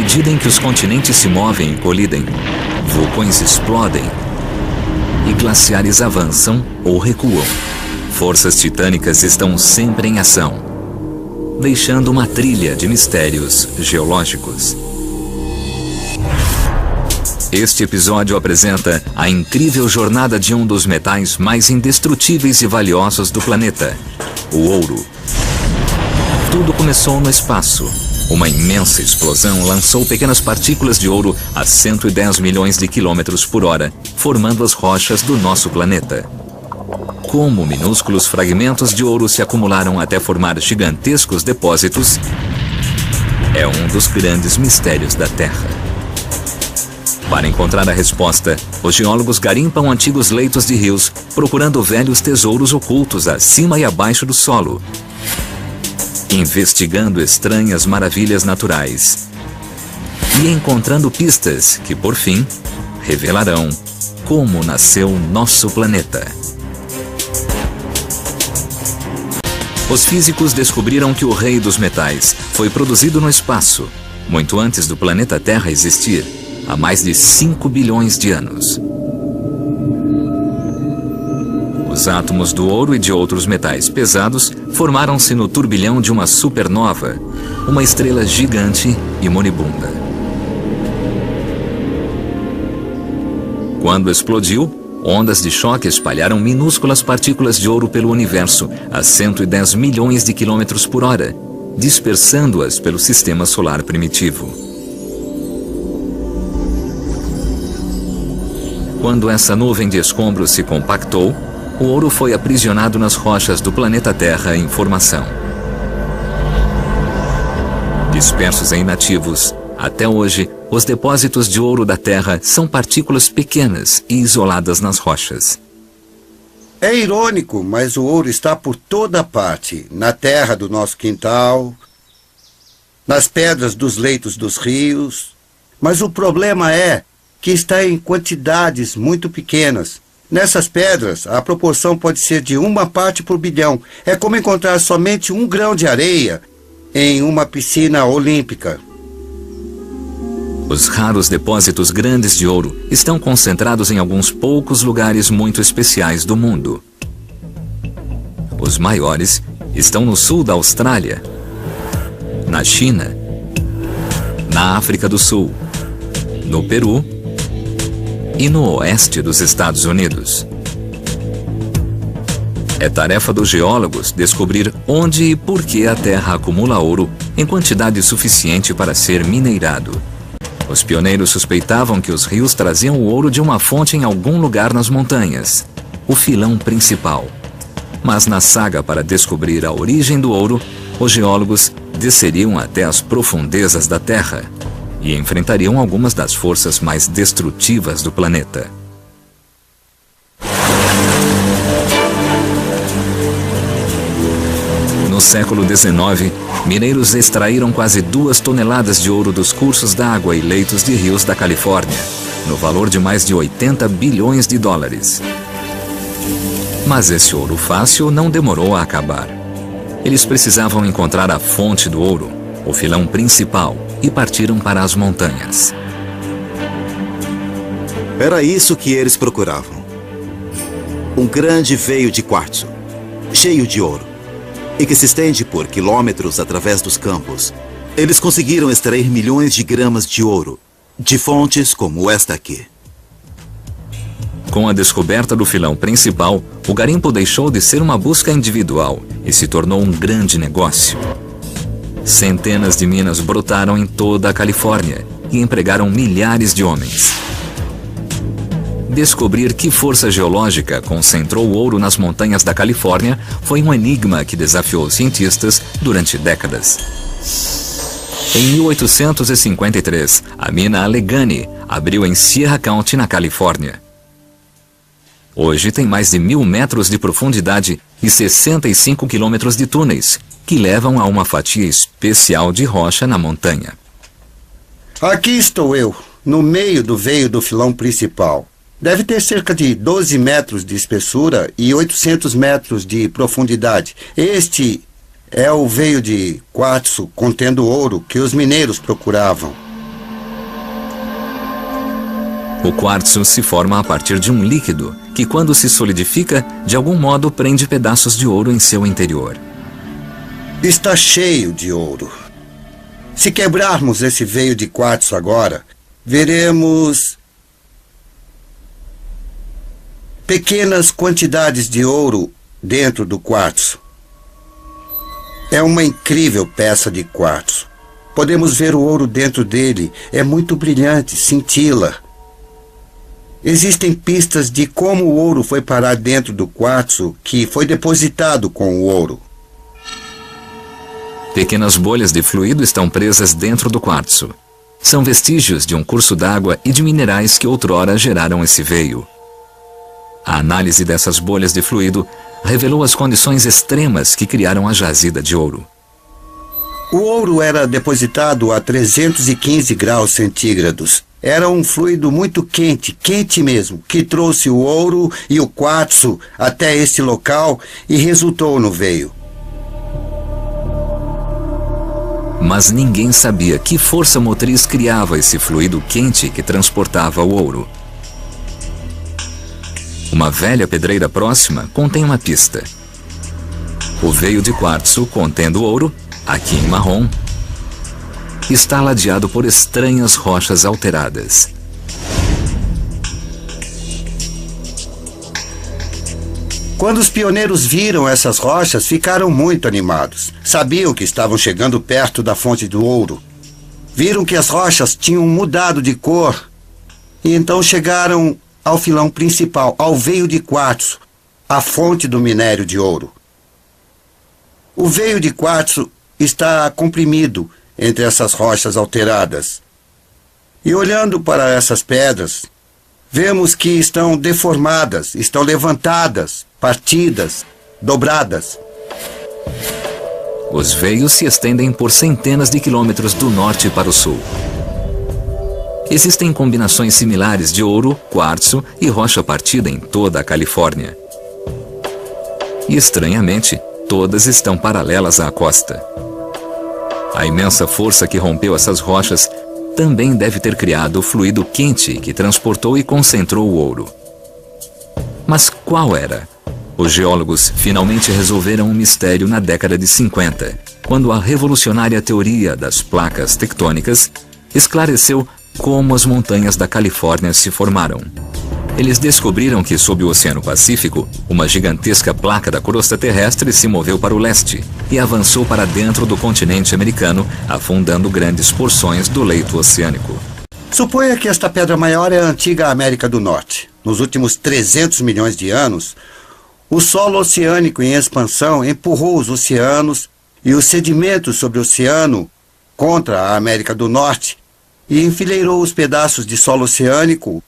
medida em que os continentes se movem e colidem, vulcões explodem e glaciares avançam ou recuam. Forças titânicas estão sempre em ação, deixando uma trilha de mistérios geológicos. Este episódio apresenta a incrível jornada de um dos metais mais indestrutíveis e valiosos do planeta, o ouro. Tudo começou no espaço. Uma imensa explosão lançou pequenas partículas de ouro a 110 milhões de quilômetros por hora, formando as rochas do nosso planeta. Como minúsculos fragmentos de ouro se acumularam até formar gigantescos depósitos, é um dos grandes mistérios da Terra. Para encontrar a resposta, os geólogos garimpam antigos leitos de rios, procurando velhos tesouros ocultos acima e abaixo do solo, investigando estranhas maravilhas naturais e encontrando pistas que, por fim, revelarão como nasceu nosso planeta. Os físicos descobriram que o rei dos metais foi produzido no espaço, muito antes do planeta Terra existir, há mais de 5 bilhões de anos. Os átomos do ouro e de outros metais pesados formaram-se no turbilhão de uma supernova, uma estrela gigante e moribunda. Quando explodiu, ondas de choque espalharam minúsculas partículas de ouro pelo universo a 110 milhões de quilômetros por hora, dispersando-as pelo sistema solar primitivo. Quando essa nuvem de escombros se compactou, o ouro foi aprisionado nas rochas do planeta Terra em formação. Dispersos e inativos, até hoje, os depósitos de ouro da Terra são partículas pequenas e isoladas nas rochas. É irônico, mas o ouro está por toda parte, na terra do nosso quintal, nas pedras dos leitos dos rios. Mas o problema é que está em quantidades muito pequenas. Nessas pedras, a proporção pode ser de 1 parte por bilhão. É como encontrar somente 1 grão de areia em uma piscina olímpica. Os raros depósitos grandes de ouro estão concentrados em alguns poucos lugares muito especiais do mundo. Os maiores estão no sul da Austrália, na China, na África do Sul, no Peru e no oeste dos Estados Unidos. É tarefa dos geólogos descobrir onde e por que a Terra acumula ouro em quantidade suficiente para ser minerado. Os pioneiros suspeitavam que os rios traziam o ouro de uma fonte em algum lugar nas montanhas, o filão principal. Mas na saga para descobrir a origem do ouro, os geólogos desceriam até as profundezas da Terra e enfrentariam algumas das forças mais destrutivas do planeta. No século XIX, mineiros extraíram quase 2 toneladas de ouro dos cursos d'água e leitos de rios da Califórnia, no valor de mais de 80 bilhões de dólares. Mas esse ouro fácil não demorou a acabar. Eles precisavam encontrar a fonte do ouro, o filão principal, e partiram para as montanhas. Era isso que eles procuravam. Um grande veio de quartzo, cheio de ouro, e que se estende por quilômetros através dos campos. Eles conseguiram extrair milhões de gramas de ouro, de fontes como esta aqui. Com a descoberta do filão principal, o garimpo deixou de ser uma busca individual e se tornou um grande negócio. Centenas de minas brotaram em toda a Califórnia e empregaram milhares de homens. Descobrir que força geológica concentrou o ouro nas montanhas da Califórnia foi um enigma que desafiou cientistas durante décadas. Em 1853, a mina Allegheny abriu em Sierra County, na Califórnia. Hoje tem mais de 1.000 metros de profundidade e 65 quilômetros de túneis, que levam a uma fatia especial de rocha na montanha. Aqui estou eu, no meio do veio do filão principal. Deve ter cerca de 12 metros de espessura e 800 metros de profundidade. Este é o veio de quartzo contendo ouro que os mineiros procuravam. O quartzo se forma a partir de um líquido que, quando se solidifica, de algum modo prende pedaços de ouro em seu interior. Está cheio de ouro. Se quebrarmos esse veio de quartzo agora, veremos pequenas quantidades de ouro dentro do quartzo. É uma incrível peça de quartzo. Podemos ver o ouro dentro dele. É muito brilhante, cintila. Existem pistas de como o ouro foi parar dentro do quartzo que foi depositado com o ouro. Pequenas bolhas de fluido estão presas dentro do quartzo. São vestígios de um curso d'água e de minerais que outrora geraram esse veio. A análise dessas bolhas de fluido revelou as condições extremas que criaram a jazida de ouro. O ouro era depositado a 315 graus centígrados. Era um fluido muito quente, quente mesmo, que trouxe o ouro e o quartzo até este local e resultou no veio. Mas ninguém sabia que força motriz criava esse fluido quente que transportava o ouro. Uma velha pedreira próxima contém uma pista. O veio de quartzo contendo ouro, aqui em marrom, está ladeado por estranhas rochas alteradas. Quando os pioneiros viram essas rochas, ficaram muito animados. Sabiam que estavam chegando perto da fonte do ouro. Viram que as rochas tinham mudado de cor e então chegaram ao filão principal, ao veio de quartzo, a fonte do minério de ouro. O veio de quartzo está comprimido entre essas rochas alteradas. E olhando para essas pedras, vemos que estão deformadas, estão levantadas, partidas, dobradas. Os veios se estendem por centenas de quilômetros do norte para o sul. Existem combinações similares de ouro, quartzo e rocha partida em toda a Califórnia. E, estranhamente, todas estão paralelas à costa. A imensa força que rompeu essas rochas também deve ter criado o fluido quente que transportou e concentrou o ouro. Mas qual era? Os geólogos finalmente resolveram um mistério na década de 50, quando a revolucionária teoria das placas tectônicas esclareceu como as montanhas da Califórnia se formaram. Eles descobriram que, sob o Oceano Pacífico, uma gigantesca placa da crosta terrestre se moveu para o leste e avançou para dentro do continente americano, afundando grandes porções do leito oceânico. Suponha que esta pedra maior é a antiga América do Norte. Nos últimos 300 milhões de anos, o solo oceânico em expansão empurrou os oceanos e os sedimentos sobre o oceano contra a América do Norte e enfileirou os pedaços de solo oceânico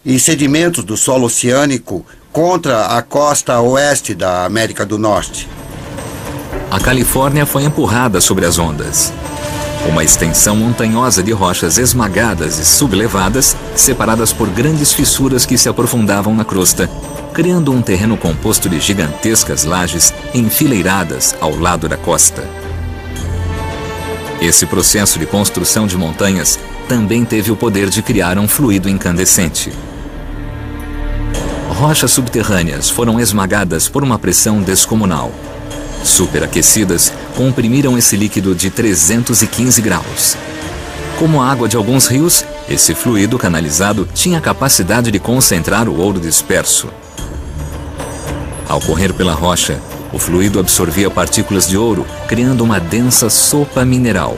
e sedimentos do solo oceânico contra a costa oeste da América do Norte. A Califórnia foi empurrada sobre as ondas. Uma extensão montanhosa de rochas esmagadas e sublevadas, separadas por grandes fissuras que se aprofundavam na crosta, criando um terreno composto de gigantescas lajes enfileiradas ao lado da costa. Esse processo de construção de montanhas também teve o poder de criar um fluido incandescente. Rochas subterrâneas foram esmagadas por uma pressão descomunal. Superaquecidas, comprimiram esse líquido de 315 graus. Como a água de alguns rios, esse fluido canalizado tinha a capacidade de concentrar o ouro disperso. Ao correr pela rocha, o fluido absorvia partículas de ouro, criando uma densa sopa mineral.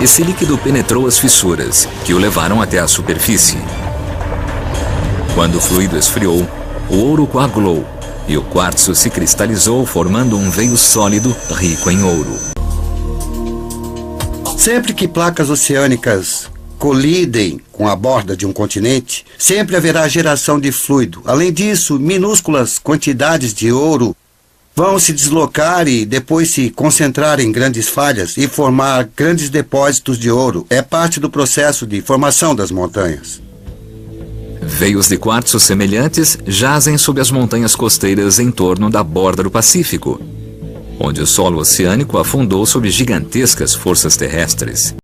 Esse líquido penetrou as fissuras, que o levaram até a superfície. Quando o fluido esfriou, o ouro coagulou e o quartzo se cristalizou, formando um veio sólido rico em ouro. Sempre que placas oceânicas colidem com a borda de um continente, sempre haverá geração de fluido. Além disso, minúsculas quantidades de ouro vão se deslocar e depois se concentrar em grandes falhas e formar grandes depósitos de ouro. É parte do processo de formação das montanhas. Veios de quartzo semelhantes jazem sob as montanhas costeiras em torno da borda do Pacífico, onde o solo oceânico afundou sob gigantescas forças terrestres.